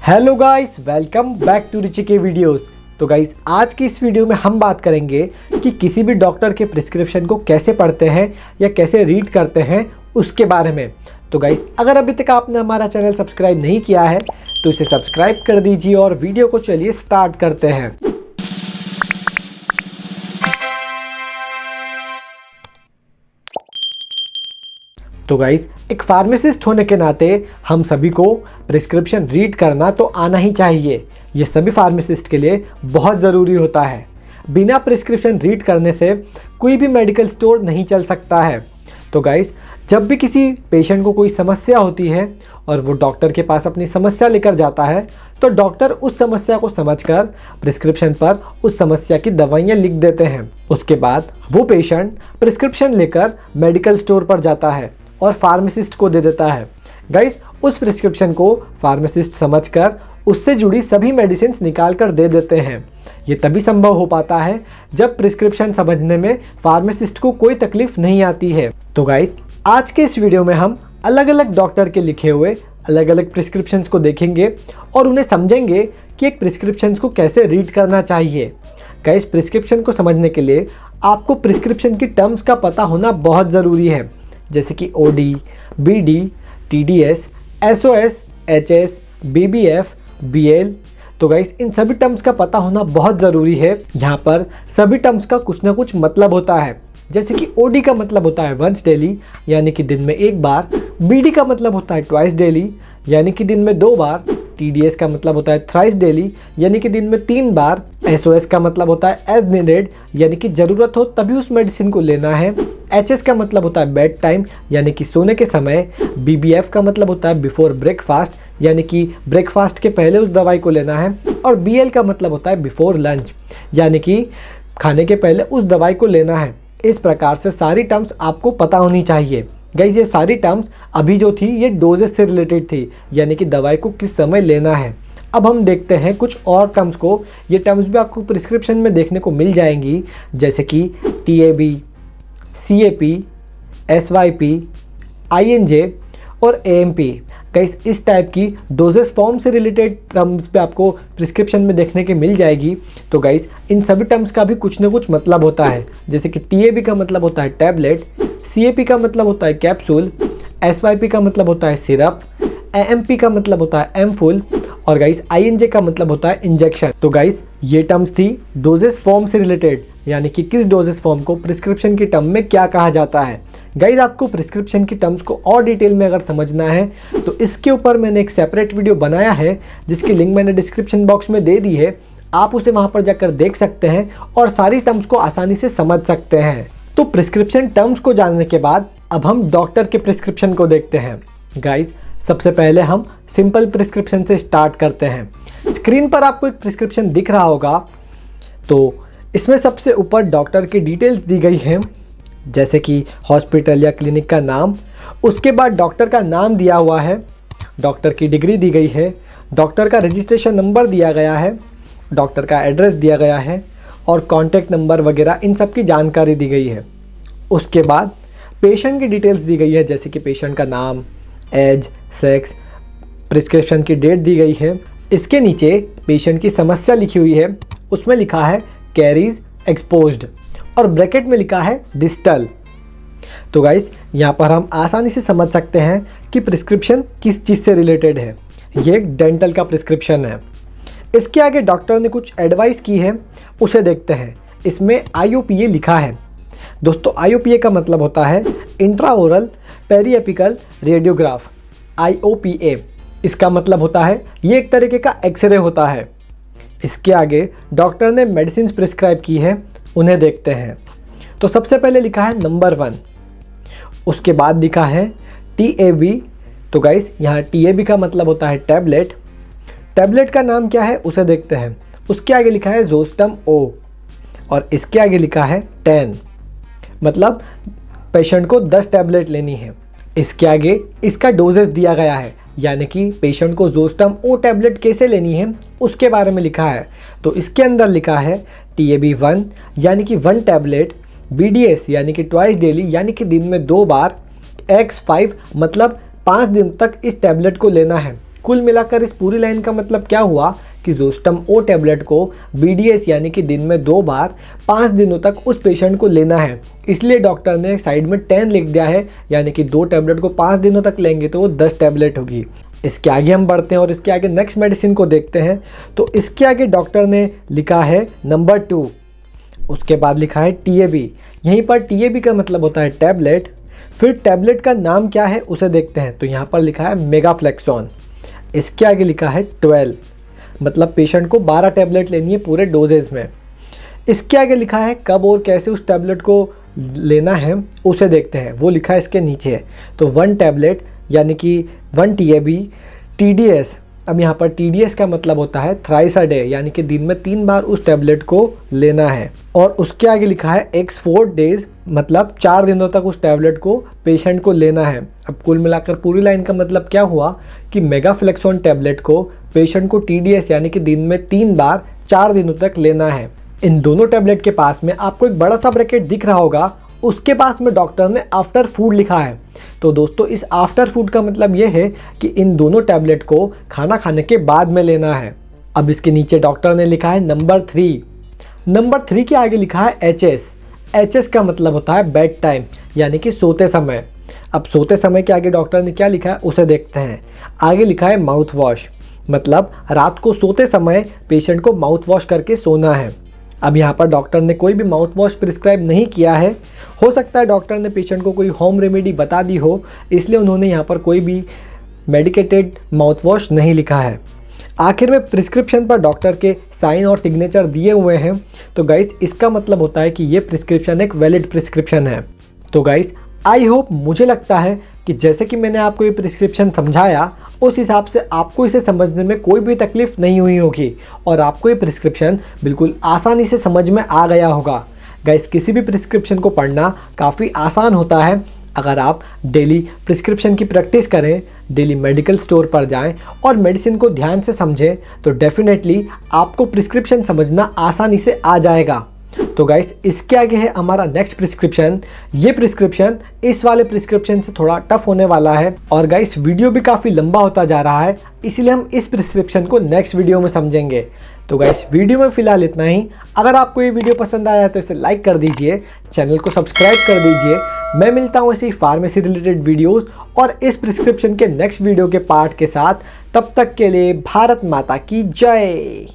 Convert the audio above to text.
Hello guys, welcome back to Richie के videos. तो guys, आज की इस वीडियो में हम बात करेंगे कि किसी भी डॉक्टर के प्रिस्क्रिप्शन को कैसे पढ़ते हैं या कैसे रीड करते हैं उसके बारे में। तो गाइस, अगर अभी तक आपने हमारा चैनल सब्सक्राइब नहीं किया है तो इसे सब्सक्राइब कर दीजिए और वीडियो को चलिए स्टार्ट करते हैं। तो गाइस, एक फार्मासिस्ट होने के नाते हम सभी को प्रिस्क्रिप्शन रीड करना तो आना ही चाहिए। ये सभी फार्मासिस्ट के लिए बहुत ज़रूरी होता है। बिना प्रिस्क्रिप्शन रीड करने से कोई भी मेडिकल स्टोर नहीं चल सकता है। तो गाइस, जब भी किसी पेशेंट को कोई समस्या होती है और वो डॉक्टर के पास अपनी समस्या लेकर जाता है तो डॉक्टर उस समस्या को समझकर प्रिस्क्रिप्शन पर उस समस्या की दवाइयाँ लिख देते हैं। उसके बाद वो पेशेंट प्रिस्क्रिप्शन लेकर मेडिकल स्टोर पर जाता है और फार्मासिस्ट को दे देता है। गाइस, उस प्रिस्क्रिप्शन को फार्मासिस्ट समझकर उससे जुड़ी सभी मेडिसिन निकाल कर दे देते हैं। ये तभी संभव हो पाता है जब प्रिस्क्रिप्शन समझने में फार्मासिस्ट को कोई तकलीफ नहीं आती है। तो गाइस, आज के इस वीडियो में हम अलग अलग डॉक्टर के लिखे हुए अलग अलग प्रिस्क्रिप्शंस को देखेंगे और उन्हें समझेंगे कि एक प्रिस्क्रिप्शन को कैसे रीड करना चाहिए। गाइस, प्रिस्क्रिप्शन को समझने के लिए आपको प्रिस्क्रिप्शन की टर्म्स का पता होना बहुत ज़रूरी है, जैसे कि OD, BD, TDS, SOS, HS, BBF, BL. तो गाइस, इन सभी टर्म्स का पता होना बहुत ज़रूरी है। यहाँ पर सभी टर्म्स का कुछ ना कुछ मतलब होता है। जैसे कि ओडी का मतलब होता है वंस डेली, यानी कि दिन में एक बार। बीडी का मतलब होता है ट्वाइस डेली, यानी कि दिन में 2 बार। टीडीएस का मतलब होता है थ्राइस डेली, यानी कि दिन में 3 बार। एसओएस का मतलब होता है एज नीडेड, यानी कि ज़रूरत हो तभी उस मेडिसिन को लेना है। एचएस का मतलब होता है बेड टाइम, यानी कि सोने के समय। बीबीएफ का मतलब होता है बिफोर ब्रेकफास्ट, यानी कि ब्रेकफास्ट के पहले उस दवाई को लेना है। और बीएल का मतलब होता है बिफोर लंच, यानी कि खाने के पहले उस दवाई को लेना है। इस प्रकार से सारी टर्म्स आपको पता होनी चाहिए। गाइस, ये सारी टर्म्स अभी जो थी ये डोजेस से रिलेटेड थी, यानी कि दवाई को किस समय लेना है। अब हम देखते हैं कुछ और टर्म्स को। ये टर्म्स भी आपको प्रिस्क्रिप्शन में देखने को मिल जाएंगी, जैसे कि टीएबी, सीएपी, एसवाईपी, आईएनजे और एएमपी। गाइस, इस टाइप की डोजेस फॉर्म से रिलेटेड टर्म्स पे आपको प्रिस्क्रिप्शन में देखने के मिल जाएगी। तो गाइस, इन सभी टर्म्स का भी कुछ ना कुछ मतलब होता है। जैसे कि टीएबी का मतलब होता है टैबलेट, सीएपी का मतलब होता है कैप्सूल, एसवाईपी का मतलब होता है सिरप, एएमपी का मतलब होता है एमफुल और गाइस आईएनजे का मतलब होता है इंजेक्शन। तो गाइस, ये टर्म्स थी डोजेस फॉर्म से रिलेटेड, यानी कि किस डोजेस फॉर्म को प्रिस्क्रिप्शन की टर्म में क्या कहा जाता है। गाइस, आपको प्रिस्क्रिप्शन की टर्म्स को और डिटेल में अगर समझना है तो इसके ऊपर मैंने एक सेपरेट वीडियो बनाया है, जिसकी लिंक मैंने डिस्क्रिप्शन बॉक्स में दे दी है। आप उसे वहाँ पर जाकर देख सकते हैं और सारी टर्म्स को आसानी से समझ सकते हैं। तो प्रिस्क्रिप्शन टर्म्स को जानने के बाद अब हम डॉक्टर के प्रिस्क्रिप्शन को देखते हैं। गाइस, सबसे पहले हम सिंपल प्रिस्क्रिप्शन से स्टार्ट करते हैं। स्क्रीन पर आपको एक प्रिस्क्रिप्शन दिख रहा होगा, तो इसमें सबसे ऊपर डॉक्टर की डिटेल्स दी गई हैं, जैसे कि हॉस्पिटल या क्लिनिक का नाम। उसके बाद डॉक्टर का नाम दिया हुआ है, डॉक्टर की डिग्री दी गई है, डॉक्टर का रजिस्ट्रेशन नंबर दिया गया है, डॉक्टर का एड्रेस दिया गया है और कॉन्टैक्ट नंबर वगैरह इन सब की जानकारी दी गई है। उसके बाद पेशेंट की डिटेल्स दी गई है, जैसे कि पेशेंट का नाम, एज, सेक्स, प्रिस्क्रिप्शन की डेट दी गई है। इसके नीचे पेशेंट की समस्या लिखी हुई है, उसमें लिखा है कैरीज एक्सपोज्ड और ब्रैकेट में लिखा है डिस्टल। तो गाइस, यहाँ पर हम आसानी से समझ सकते हैं कि प्रिस्क्रिप्शन किस चीज़ से रिलेटेड है। ये एक डेंटल का प्रिस्क्रिप्शन है। इसके आगे डॉक्टर ने कुछ एडवाइस की है, उसे देखते हैं। इसमें IOPA लिखा है। दोस्तों, IOPA का मतलब होता है इंट्राओरल पेरीएपिकल रेडियोग्राफ। IOPA इसका मतलब होता है ये एक तरीके का एक्सरे होता है। इसके आगे डॉक्टर ने मेडिसिन प्रिस्क्राइब की है, उन्हें देखते हैं। तो सबसे पहले लिखा है नंबर 1, उसके बाद लिखा है TAB। तो गाइस, यहाँ TAB का मतलब होता है टैबलेट। टैबलेट का नाम क्या है उसे देखते हैं। उसके आगे लिखा है जोस्टम O और इसके आगे लिखा है 10, मतलब पेशेंट को 10 टैबलेट लेनी है। इसके आगे इसका डोजेस दिया गया है, यानी कि पेशेंट को जोस्टम O टैबलेट कैसे लेनी है उसके बारे में लिखा है। तो इसके अंदर लिखा है TAB 1, यानी कि 1 टैबलेट, BDS यानी कि ट्वाइस डेली, यानी कि दिन में 2 बार, X5 मतलब 5 दिन तक इस टैबलेट को लेना है। कुल मिलाकर इस पूरी लाइन का मतलब क्या हुआ कि जोस्टम ओ टैबलेट को BDS यानी कि दिन में 2 बार 5 दिनों तक उस पेशेंट को लेना है। इसलिए डॉक्टर ने साइड में 10 लिख दिया है, यानी कि 2 टैबलेट को 5 दिनों तक लेंगे तो वो 10 टैबलेट होगी। इसके आगे हम बढ़ते हैं और इसके आगे नेक्स्ट मेडिसिन को देखते हैं। तो इसके आगे डॉक्टर ने लिखा है नंबर 2, उसके बाद लिखा है TAB। यहीं पर TAB का मतलब होता है टैबलेट। फिर टैबलेट का नाम क्या है उसे देखते हैं। तो यहाँ पर लिखा है मेगाफ्लेक्सोन। इसके आगे लिखा है 12, मतलब पेशेंट को 12 टैबलेट लेनी है पूरे डोजेज में। इसके आगे लिखा है कब और कैसे उस टैबलेट को लेना है उसे देखते हैं। वो लिखा है इसके नीचे। तो 1 टैबलेट यानी कि 1 TAB TDS। अब यहाँ पर TDS का मतलब होता है थ्राइस अ डे, यानी कि दिन में 3 बार उस टैबलेट को लेना है। और उसके आगे लिखा है X4 डेज, मतलब 4 दिनों तक उस टैबलेट को पेशेंट को लेना है। अब कुल मिलाकर पूरी लाइन का मतलब क्या हुआ कि मेगाफ्लेक्सोन टैबलेट को पेशेंट को TDS यानी कि दिन में 3 बार 4 दिनों तक लेना है। इन दोनों टैबलेट के पास में आपको एक बड़ा सा ब्रैकेट दिख रहा होगा, उसके पास में डॉक्टर ने आफ्टर फूड लिखा है। तो दोस्तों इस आफ्टर फूड का मतलब ये है कि इन दोनों टैबलेट को खाना खाने के बाद में लेना है। अब इसके नीचे डॉक्टर ने लिखा है नंबर 3। नंबर 3 के आगे लिखा है HS का मतलब होता है बेड टाइम, यानी कि सोते समय। अब सोते समय के आगे डॉक्टर ने क्या लिखा है उसे देखते हैं। आगे लिखा है माउथ वॉश, मतलब रात को सोते समय पेशेंट को माउथ वॉश करके सोना है। अब यहाँ पर डॉक्टर ने कोई भी माउथ वॉश प्रिस्क्राइब नहीं किया है। हो सकता है डॉक्टर ने पेशेंट को कोई होम रेमेडी बता दी हो, इसलिए उन्होंने यहाँ पर कोई भी मेडिकेटेड माउथ वॉश नहीं लिखा है। आखिर में प्रिस्क्रिप्शन पर डॉक्टर के साइन और सिग्नेचर दिए हुए हैं। तो गाइस इसका मतलब होता है कि ये प्रिस्क्रिप्शन एक वैलिड प्रिस्क्रिप्शन है। तो गाइस आई होप, मुझे लगता है कि जैसे कि मैंने आपको ये प्रिस्क्रिप्शन समझाया उस हिसाब से आपको इसे समझने में कोई भी तकलीफ नहीं हुई होगी और आपको ये प्रिस्क्रिप्शन बिल्कुल आसानी से समझ में आ गया होगा। गाइस किसी भी प्रिस्क्रिप्शन को पढ़ना काफ़ी आसान होता है अगर आप डेली प्रिस्क्रिप्शन की प्रैक्टिस करें, डेली मेडिकल स्टोर पर जाएं और मेडिसिन को ध्यान से समझें, तो डेफिनेटली आपको प्रिस्क्रिप्शन समझना आसानी से आ जाएगा। तो गाइस इसके आगे है हमारा नेक्स्ट प्रिस्क्रिप्शन। ये प्रिस्क्रिप्शन इस वाले प्रिस्क्रिप्शन से थोड़ा टफ होने वाला है और गाइस वीडियो भी काफ़ी लंबा होता जा रहा है, इसलिए हम इस प्रिस्क्रिप्शन को नेक्स्ट वीडियो में समझेंगे। तो गाइस वीडियो में फ़िलहाल इतना ही। अगर आपको ये वीडियो पसंद आया तो इसे लाइक कर दीजिए, चैनल को सब्सक्राइब कर दीजिए। मैं मिलता हूँ ऐसी फार्मेसी रिलेटेड वीडियोज़ और इस प्रिस्क्रिप्शन के नेक्स्ट वीडियो के पार्ट के साथ। तब तक के लिए भारत माता की जय।